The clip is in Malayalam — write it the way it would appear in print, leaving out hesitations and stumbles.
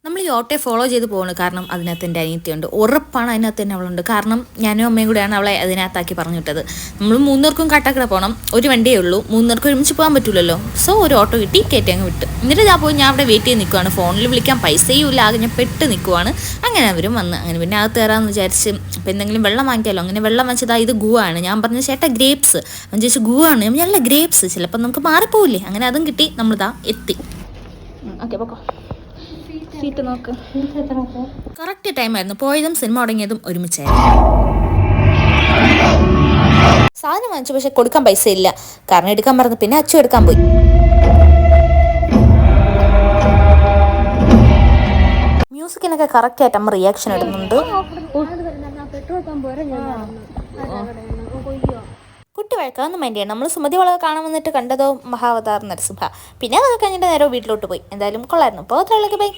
നമ്മൾ ഈ ഓട്ടോയെ ഫോളോ ചെയ്ത് പോകണം. കാരണം അതിനകത്ത് എൻ്റെ അനിയത്തിയുണ്ട്. ഉറപ്പാണ് അതിനകത്ത് തന്നെ അവളുണ്ട്. കാരണം ഞാനും അമ്മയും കൂടെയാണ് അവളെ അതിനകത്താക്കി പറഞ്ഞു വിട്ടത്. നമ്മൾ മൂന്നേർക്കും കാട്ടാക്കട പോകണം. ഒരു വണ്ടിയേ ഉള്ളൂ. മൂന്നേർക്കും ഒരുമിച്ച് പോകാൻ പറ്റില്ലല്ലോ. സോ ഒരു ഓട്ടോ കിട്ടി കയറ്റി അങ്ങ് വിട്ട്. എന്നിട്ട് ഞാൻ അവിടെ വെയിറ്റ് ചെയ്ത് നിൽക്കുവാണ്. ഫോണിൽ വിളിക്കാൻ പൈസയും ഇല്ല. ആകെ ഞാൻ പെട്ട് നിൽക്കുവാണ്. അങ്ങനെ അവരും വന്ന്. അങ്ങനെ പിന്നെ അകത്ത് കയറാമെന്ന് വിചാരിച്ച് അപ്പോൾ എന്തെങ്കിലും വെള്ളം വാങ്ങിക്കാമല്ലോ. അങ്ങനെ വെള്ളം വെച്ചതാ ഇത് ഗൂ ആണ്. ഞാൻ പറഞ്ഞു ചേട്ടാ ഗ്രേപ്സ്. അവൻ ചോദിച്ചു ഗൂ ആണ്. നല്ല ഗ്രേപ്സ് ചിലപ്പോൾ നമുക്ക് മാറിപ്പോവില്ലേ. അങ്ങനെ അതും കിട്ടി. നമ്മളിതാ എത്തി. ഓക്കെ പൊക്കോ. സീറ്റ് നോക്ക്. കറക്റ്റ് ടൈമായിരുന്നു. പോയതും സിനിമ തുടങ്ങിയതും ഒരുമിച്ചായിരുന്നു. സാധനം വാങ്ങിച്ചു, പക്ഷെ കൊടുക്കാൻ പൈസ ഇല്ല. കാരണം എടുക്കാൻ പറഞ്ഞു. പിന്നെ അച്ചു എടുക്കാൻ പോയി. മ്യൂസിക്കിനൊക്കെ കറക്റ്റ് ആയിട്ട് അമ്മ റിയാക്ഷൻ ഇടുന്നുണ്ട്. കുട്ടി വഴക്കാവുന്ന മൈൻഡ് ചെയ്യണം. നമ്മൾ സുമതി വളവ് കാണാൻ വന്നിട്ട് കണ്ടതോ മഹാവതാർ നരസിംഹ. പിന്നെ അതൊക്കെ കഴിഞ്ഞിട്ട് നേരെ വീട്ടിലോട്ട് പോയി. എന്തായാലും കൊള്ളായിരുന്നു. അപ്പോൾ അത്രയുള്ളൂ. ബൈ.